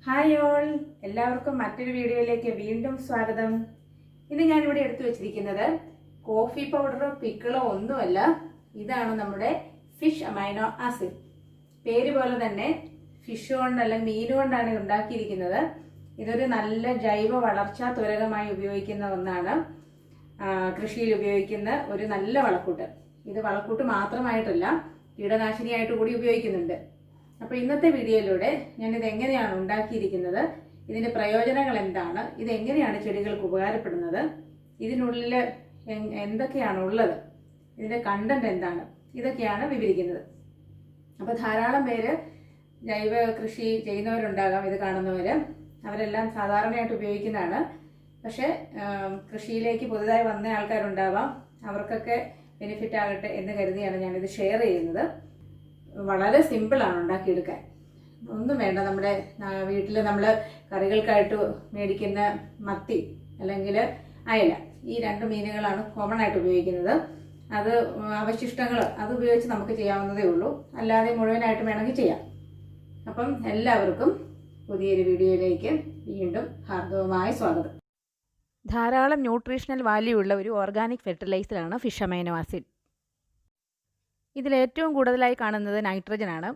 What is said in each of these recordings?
Hi all, എല്ലാവർക്കും മറ്റൊരു വീഡിയോയിലേക്ക് വീണ്ടും സ്വാഗതം. ഇന്ന് ഞാനിവിടെ എടുത്തു വെച്ചിരിക്കുന്നത് കോഫി പൗഡറോ പിക്കിളോ ഒന്നുമല്ല. ഇതാണ് നമ്മുടെ ഫിഷ് അമൈനോ ആസിഡ്. പേര് പോലെ തന്നെ ഫിഷ് കൊണ്ടല്ല, മീൻ കൊണ്ടാണ് ഇത് ഉണ്ടാക്കിയിരിക്കുന്നത്. ഇതൊരു നല്ല ജൈവ വളർച്ചാ ത്വരകമായി ഉപയോഗിക്കുന്ന ഒന്നാണ്. കൃഷിയിൽ ഉപയോഗിക്കുന്ന ഒരു നല്ല വളക്കൂട്ട്. ഇത് വളക്കൂട്ട് മാത്രമായിട്ടല്ല, കീടനാശിനിയായിട്ട് കൂടി ഉപയോഗിക്കുന്നുണ്ട്. അപ്പോൾ ഇന്നത്തെ വീഡിയോയിലൂടെ ഞാനിത് എങ്ങനെയാണ് ഉണ്ടാക്കിയിരിക്കുന്നത്, ഇതിൻ്റെ പ്രയോജനങ്ങൾ എന്താണ്, ഇതെങ്ങനെയാണ് ചെടികൾക്ക് ഉപകാരപ്പെടുന്നത്, ഇതിനുള്ളിൽ എന്തൊക്കെയാണ് ഉള്ളത്, ഇതിൻ്റെ കണ്ടന്റ് എന്താണ്, ഇതൊക്കെയാണ് വിവരിക്കുന്നത്. അപ്പോൾ ധാരാളം പേര് ജൈവ കൃഷി ചെയ്യുന്നവരുണ്ടാകാം, ഇത് കാണുന്നവർ. അവരെല്ലാം സാധാരണയായിട്ട് ഉപയോഗിക്കുന്നതാണ്. പക്ഷേ കൃഷിയിലേക്ക് പുതുതായി വന്ന ആൾക്കാരുണ്ടാവാം, അവർക്കൊക്കെ ബെനിഫിറ്റ് ആകട്ടെ എന്ന് കരുതിയാണ് ഞാനിത് ഷെയർ ചെയ്യുന്നത്. വളരെ സിമ്പിളാണ് ഉണ്ടാക്കിയെടുക്കാൻ. ഒന്നും വേണ്ട. നമ്മുടെ വീട്ടിൽ നമ്മൾ കറികൾക്കായിട്ട് മേടിക്കുന്ന മത്തി അല്ലെങ്കിൽ അയല, ഈ രണ്ട് മീനുകളാണ് കോമൺ ആയിട്ട് ഉപയോഗിക്കുന്നത്. അത് അവശിഷ്ടങ്ങൾ അത് ഉപയോഗിച്ച് നമുക്ക് ചെയ്യാവുന്നതേ ഉള്ളൂ, അല്ലാതെ മുഴുവനായിട്ട് വേണമെങ്കിൽ ചെയ്യാം. അപ്പം എല്ലാവർക്കും പുതിയൊരു വീഡിയോയിലേക്ക് വീണ്ടും ഹാർദവമായ സ്വാഗതം. ധാരാളം ന്യൂട്രീഷണൽ വാല്യൂ ഉള്ള ഒരു ഓർഗാനിക് ഫെർട്ടിലൈസറാണ് ഫിഷ് അമൈനോ ആസിഡ്. ഇതിലേറ്റവും കൂടുതലായി കാണുന്നത് നൈട്രജനാണ്.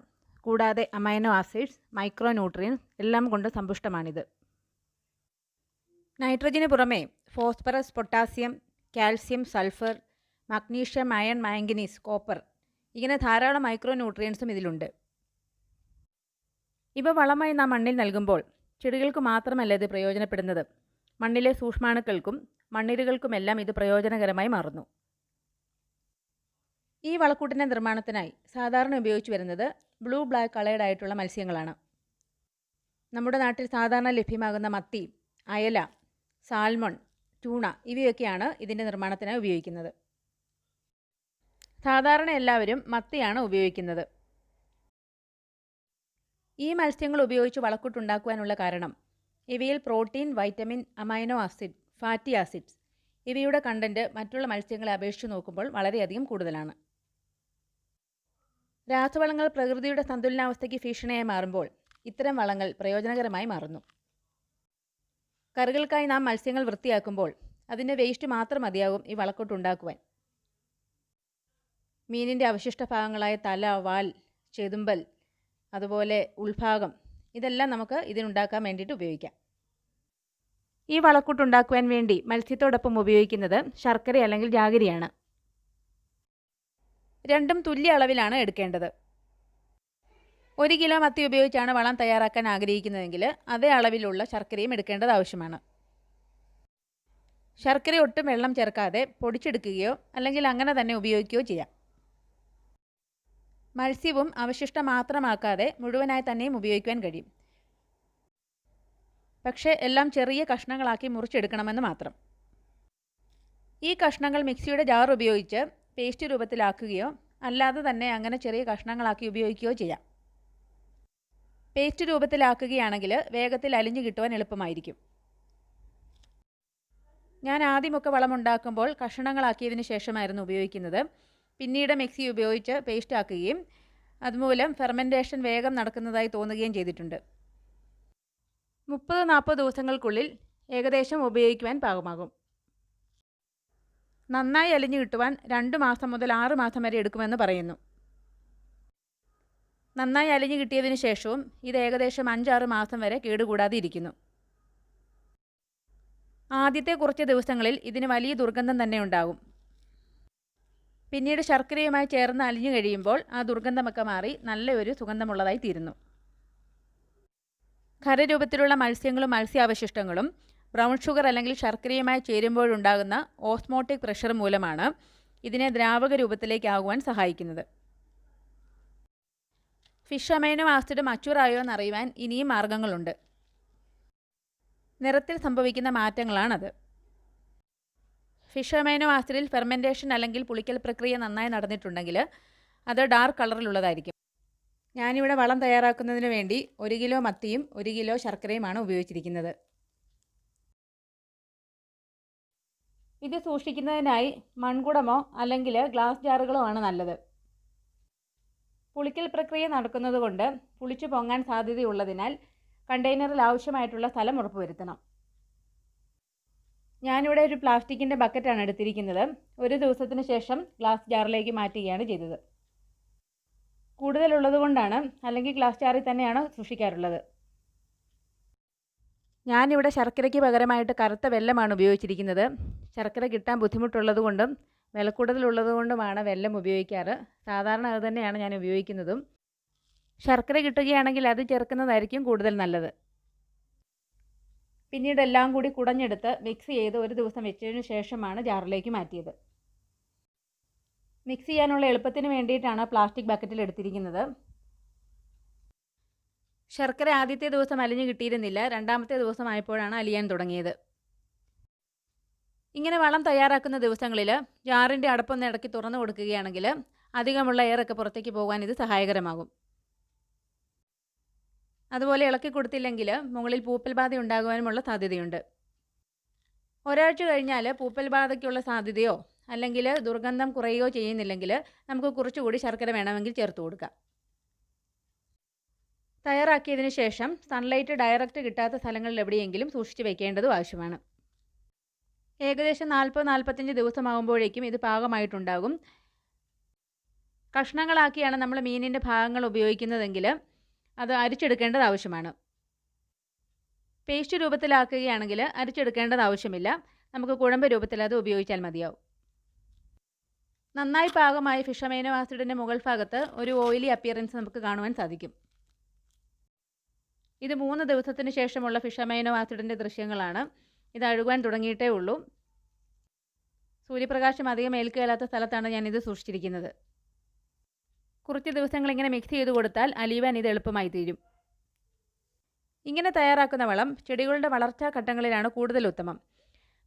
കൂടാതെ അമൈനോ ആസിഡ്സ്, മൈക്രോ ന്യൂട്രിയൻസ് എല്ലാം കൊണ്ട് സമ്പുഷ്ടമാണിത്. നൈട്രജന് പുറമെ phosphorus, potassium, calcium, sulphur, magnesium, iron, manganese, copper ഇങ്ങനെ ധാരാളം മൈക്രോ ന്യൂട്രിയൻസും ഇതിലുണ്ട്. ഇവ വളമായി നാം മണ്ണിൽ നൽകുമ്പോൾ ചെടികൾക്ക് മാത്രമല്ല ഇത് പ്രയോജനപ്പെടുന്നത്, മണ്ണിലെ സൂക്ഷ്മാണുക്കൾക്കും മണ്ണിരകൾക്കുമെല്ലാം ഇത് പ്രയോജനകരമായി മാറുന്നു. ഈ വളക്കൂട്ടിൻ്റെ നിർമ്മാണത്തിനായി സാധാരണ ഉപയോഗിച്ചു വരുന്നത് ബ്ലൂ ബ്ലാക്ക് കളേർഡ് ആയിട്ടുള്ള മത്സ്യങ്ങളാണ്. നമ്മുടെ നാട്ടിൽ സാധാരണ ലഭ്യമാകുന്ന മത്തി, അയല, സാൽമൺ, ട്യൂണ ഇവയൊക്കെയാണ് ഇതിൻ്റെ നിർമ്മാണത്തിനായി ഉപയോഗിക്കുന്നത്. സാധാരണ എല്ലാവരും മത്തിയാണ് ഉപയോഗിക്കുന്നത്. ഈ മത്സ്യങ്ങൾ ഉപയോഗിച്ച് വളക്കൂട്ടുണ്ടാക്കുവാനുള്ള കാരണം ഇവയിൽ protein, vitamin, amino acid, fatty acids ഇവയുടെ കണ്ടന്റ് മറ്റുള്ള മത്സ്യങ്ങളെ അപേക്ഷിച്ച് നോക്കുമ്പോൾ വളരെയധികം കൂടുതലാണ്. രാസവളങ്ങൾ പ്രകൃതിയുടെ സന്തുലനാവസ്ഥയ്ക്ക് ഭീഷണിയായി മാറുമ്പോൾ ഇത്തരം വളങ്ങൾ പ്രയോജനകരമായി മാറുന്നു. കറികൾക്കായി നാം മത്സ്യങ്ങൾ വൃത്തിയാക്കുമ്പോൾ അതിൻ്റെ വേസ്റ്റ് മാത്രം മതിയാകും ഈ വളക്കൂട്ടുണ്ടാക്കുവാൻ. മീനിൻ്റെ അവശിഷ്ട ഭാഗങ്ങളായ തല, വാൽ, ചെതുമ്പൽ, അതുപോലെ ഉൾഭാഗം ഇതെല്ലാം നമുക്ക് ഇതിനുണ്ടാക്കാൻ വേണ്ടിയിട്ട് ഉപയോഗിക്കാം. ഈ വളക്കൂട്ടുണ്ടാക്കുവാൻ വേണ്ടി മത്സ്യത്തോടൊപ്പം ഉപയോഗിക്കുന്നത് ശർക്കര അല്ലെങ്കിൽ ജാഗരിയാണ്. രണ്ടും തുല്യ അളവിലാണ് എടുക്കേണ്ടത്. 1 കിലോ മത്തി ഉപയോഗിച്ചാണ് വളം തയ്യാറാക്കാൻ ആഗ്രഹിക്കുന്നതെങ്കിൽ അതേ അളവിലുള്ള ശർക്കരയും എടുക്കേണ്ടത് ആവശ്യമാണ്. ശർക്കര ഒട്ടും വെള്ളം ചേർക്കാതെ പൊടിച്ചെടുക്കുകയോ അല്ലെങ്കിൽ അങ്ങനെ തന്നെ ഉപയോഗിക്കുകയോ ചെയ്യാം. മത്സ്യവും അവശിഷ്ടം മാത്രമാക്കാതെ മുഴുവനായി തന്നെയും ഉപയോഗിക്കുവാൻ കഴിയും. പക്ഷേ എല്ലാം ചെറിയ കഷ്ണങ്ങളാക്കി മുറിച്ചെടുക്കണമെന്ന് മാത്രം. ഈ കഷ്ണങ്ങൾ മിക്സിയുടെ ജാർ ഉപയോഗിച്ച് പേസ്റ്റ് രൂപത്തിലാക്കുകയോ അല്ലാതെ തന്നെ അങ്ങനെ ചെറിയ കഷ്ണങ്ങളാക്കി ഉപയോഗിക്കുകയോ ചെയ്യാം. പേസ്റ്റ് രൂപത്തിലാക്കുകയാണെങ്കിൽ വേഗത്തിൽ അലിഞ്ഞു കിട്ടുവാൻ എളുപ്പമായിരിക്കും. ഞാൻ ആദ്യമൊക്കെ വളമുണ്ടാക്കുമ്പോൾ കഷ്ണങ്ങളാക്കിയതിന് ശേഷമായിരുന്നു ഉപയോഗിക്കുന്നത്. പിന്നീട് മിക്സി ഉപയോഗിച്ച് പേസ്റ്റ് ആക്കുകയും അതുമൂലം ഫെർമെൻറ്റേഷൻ വേഗം നടക്കുന്നതായി തോന്നുകയും ചെയ്തിട്ടുണ്ട്. 30-40 ദിവസങ്ങൾക്കുള്ളിൽ ഏകദേശം ഉപയോഗിക്കുവാൻ പാകമാകും. നന്നായി അലിഞ്ഞു കിട്ടുവാൻ 2 മാസം മുതൽ 6 മാസം വരെ എടുക്കുമെന്ന് പറയുന്നു. നന്നായി അലിഞ്ഞു കിട്ടിയതിന് ശേഷവും ഇത് ഏകദേശം 5-6 മാസം വരെ കേടുകൂടാതെ ഇരിക്കുന്നു. ആദ്യത്തെ കുറച്ച് ദിവസങ്ങളിൽ ഇതിന് വലിയ ദുർഗന്ധം തന്നെ ഉണ്ടാകും. പിന്നീട് ശർക്കരയുമായി ചേർന്ന് അലിഞ്ഞു കഴിയുമ്പോൾ ആ ദുർഗന്ധമൊക്കെ മാറി നല്ലൊരു സുഗന്ധമുള്ളതായി തീരുന്നു. ഖരരൂപത്തിലുള്ള മത്സ്യങ്ങളും മത്സ്യാവശിഷ്ടങ്ങളും ബ്രൗൺ ഷുഗർ അല്ലെങ്കിൽ ശർക്കരയുമായി ചേരുമ്പോഴുണ്ടാകുന്ന ഓസ്മോട്ടിക് പ്രഷർ മൂലമാണ് ഇതിനെ ദ്രാവക രൂപത്തിലേക്കാകുവാൻ സഹായിക്കുന്നത്. ഫിഷ് അമൈനോ ആസിഡ് മച്യൂറായോ എന്നറിയുവാൻ ഇനിയും മാർഗങ്ങളുണ്ട്. നിറത്തിൽ സംഭവിക്കുന്ന മാറ്റങ്ങളാണത്. ഫിഷ് അമൈനോ ആസിഡിൽ ഫെർമെൻറ്റേഷൻ അല്ലെങ്കിൽ പുളിക്കൽ പ്രക്രിയ നന്നായി നടന്നിട്ടുണ്ടെങ്കിൽ അത് ഡാർക്ക് കളറിലുള്ളതായിരിക്കും. ഞാനിവിടെ വളം തയ്യാറാക്കുന്നതിന് വേണ്ടി 1 കിലോ മത്തിയും 1 കിലോ ശർക്കരയുമാണ് ഉപയോഗിച്ചിരിക്കുന്നത്. ഇത് സൂക്ഷിക്കുന്നതിനായി മൺകുടമോ അല്ലെങ്കിൽ ഗ്ലാസ് ജാറുകളോ ആണ് നല്ലത്. പുളിക്കൽ പ്രക്രിയ നടക്കുന്നതുകൊണ്ട് പുളിച്ചു പൊങ്ങാൻ സാധ്യതയുള്ളതിനാൽ കണ്ടെയ്നറിൽ ആവശ്യമായിട്ടുള്ള സ്ഥലം ഉറപ്പുവരുത്തണം. ഞാനിവിടെ ഒരു പ്ലാസ്റ്റിക്കിൻ്റെ ബക്കറ്റാണ് എടുത്തിരിക്കുന്നത്. ഒരു ദിവസത്തിന് ശേഷം ഗ്ലാസ് ജാറിലേക്ക് മാറ്റുകയാണ് ചെയ്തത്. കൂടുതലുള്ളത് കൊണ്ടാണ്, അല്ലെങ്കിൽ ഗ്ലാസ് ജാറിൽ തന്നെയാണ് സൂക്ഷിക്കാറുള്ളത്. ഞാനിവിടെ ശർക്കരയ്ക്ക് പകരമായിട്ട് കറുത്ത വെല്ലമാണ് ഉപയോഗിച്ചിരിക്കുന്നത്. ശർക്കര കിട്ടാൻ ബുദ്ധിമുട്ടുള്ളത് കൊണ്ടും വിലക്കൂടുതലുള്ളത് കൊണ്ടുമാണ് വെല്ലം ഉപയോഗിക്കാറ്. സാധാരണ അത് തന്നെയാണ് ഞാൻ ഉപയോഗിക്കുന്നതും. ശർക്കര കിട്ടുകയാണെങ്കിൽ അത് ചേർക്കുന്നതായിരിക്കും കൂടുതൽ നല്ലത്. പിന്നീട് എല്ലാം കൂടി കുടഞ്ഞെടുത്ത് മിക്സ് ചെയ്ത് ഒരു ദിവസം വെച്ചതിന് ശേഷമാണ് ജാറിലേക്ക് മാറ്റിയത്. മിക്സ് ചെയ്യാനുള്ള എളുപ്പത്തിന് വേണ്ടിയിട്ടാണ് പ്ലാസ്റ്റിക് ബക്കറ്റിൽ എടുത്തിരിക്കുന്നത്. ശർക്കര ആദ്യത്തെ ദിവസം അലിഞ്ഞു കിട്ടിയിരുന്നില്ല. രണ്ടാമത്തെ ദിവസമായപ്പോഴാണ് അലിയാൻ തുടങ്ങിയത്. ഇങ്ങനെ വളം തയ്യാറാക്കുന്ന ദിവസങ്ങളിൽ ജാറിൻ്റെ അടപ്പൊന്ന് ഇടയ്ക്ക് തുറന്നു കൊടുക്കുകയാണെങ്കിൽ അധികമുള്ള എയറൊക്കെ പുറത്തേക്ക് പോകാൻ ഇത് സഹായകരമാകും. അതുപോലെ ഇളക്കി കൊടുത്തില്ലെങ്കിൽ മുകളിൽ പൂപ്പൽ ബാധ ഉണ്ടാകുവാനുമുള്ള സാധ്യതയുണ്ട്. ഒരാഴ്ച കഴിഞ്ഞാൽ പൂപ്പൽ ബാധയ്ക്കുള്ള സാധ്യതയോ അല്ലെങ്കിൽ ദുർഗന്ധം കുറയുകയോ ചെയ്യുന്നില്ലെങ്കിൽ നമുക്ക് കുറച്ചുകൂടി ശർക്കര വേണമെങ്കിൽ ചേർത്ത് കൊടുക്കാം. തയ്യാറാക്കിയതിന് ശേഷം സൺലൈറ്റ് ഡയറക്റ്റ് കിട്ടാത്ത സ്ഥലങ്ങളിൽ എവിടെയെങ്കിലും സൂക്ഷിച്ച് വയ്ക്കേണ്ടതും ആവശ്യമാണ്. ഏകദേശം 40-45 ദിവസമാകുമ്പോഴേക്കും ഇത് പാകമായിട്ടുണ്ടാകും. കഷ്ണങ്ങളാക്കിയാണ് നമ്മൾ മീനിൻ്റെ ഭാഗങ്ങൾ ഉപയോഗിക്കുന്നതെങ്കിൽ അത് അരിച്ചെടുക്കേണ്ടത് ആവശ്യമാണ്. പേസ്റ്റ് രൂപത്തിലാക്കുകയാണെങ്കിൽ അരിച്ചെടുക്കേണ്ടത് ആവശ്യമില്ല. നമുക്ക് കുഴമ്പ് രൂപത്തിൽ അത് ഉപയോഗിച്ചാൽ മതിയാവും. നന്നായി പാകമായ ഫിഷ് അമൈനോ ആസിഡിൻ്റെ മുകൾ ഭാഗത്ത് ഒരു ഓയിലി അപ്പിയറൻസ് നമുക്ക് കാണുവാൻ സാധിക്കും. ഇത് 3 ദിവസത്തിന് ശേഷമുള്ള ഫിഷ് അമൈനോ ആസിഡിൻ്റെ ദൃശ്യങ്ങളാണ്. ഇത് അഴുകാൻ തുടങ്ങിയിട്ടേ ഉള്ളൂ. സൂര്യപ്രകാശം അധികം ഏൽക്കുകയില്ലാത്ത സ്ഥലത്താണ് ഞാനിത് സൂക്ഷിച്ചിരിക്കുന്നത്. കുറച്ച് ദിവസങ്ങൾ ഇങ്ങനെ മിക്സ് ചെയ്ത് കൊടുത്താൽ അലിയുവാൻ ഇത് എളുപ്പമായി തീരും. ഇങ്ങനെ തയ്യാറാക്കുന്ന വളം ചെടികളുടെ വളർച്ചാ ഘട്ടങ്ങളിലാണ് കൂടുതൽ ഉത്തമം.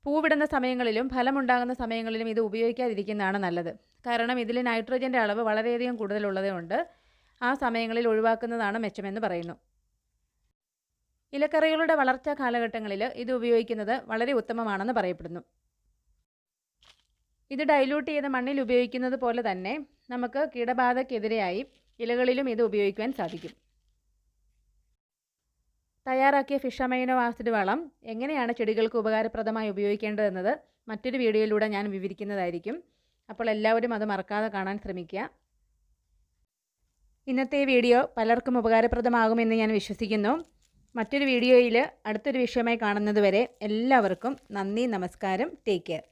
പൂവിടുന്ന സമയങ്ങളിലും ഫലമുണ്ടാകുന്ന സമയങ്ങളിലും ഇത് ഉപയോഗിക്കാതിരിക്കുന്നതാണ് നല്ലത്. കാരണം ഇതിൽ നൈട്രജൻ്റെ അളവ് വളരെയധികം കൂടുതലുള്ളതുകൊണ്ട് ആ സമയങ്ങളിൽ ഒഴിവാക്കുന്നതാണ് മെച്ചമെന്ന് പറയുന്നു. ഇലക്കറികളുടെ വളർച്ചാ കാലഘട്ടങ്ങളിൽ ഇത് ഉപയോഗിക്കുന്നത് വളരെ ഉത്തമമാണെന്ന് പറയപ്പെടുന്നു. ഇത് ഡൈല്യൂട്ട് ചെയ്ത മണ്ണിൽ ഉപയോഗിക്കുന്നത് പോലെ തന്നെ നമുക്ക് കീടബാധയ്ക്കെതിരെയായി ഇലകളിലും ഇത് ഉപയോഗിക്കുവാൻ സാധിക്കും. തയ്യാറാക്കിയ ഫിഷ് അമൈനോ ആസിഡ് വളം എങ്ങനെയാണ് ചെടികൾക്ക് ഉപകാരപ്രദമായി ഉപയോഗിക്കേണ്ടതെന്നത് മറ്റൊരു വീഡിയോയിലൂടെ ഞാൻ വിവരിക്കുന്നതായിരിക്കും. അപ്പോൾ എല്ലാവരും അത് മറക്കാതെ കാണാൻ ശ്രമിക്കുക. ഇന്നത്തെ വീഡിയോ പലർക്കും ഉപകാരപ്രദമാകുമെന്ന് ഞാൻ വിശ്വസിക്കുന്നു. മറ്റൊരു വീഡിയോയിൽ അടുത്തൊരു വിഷയമായി കാണുന്നതുവരെ എല്ലാവർക്കും നന്ദി, നമസ്കാരം. Take care.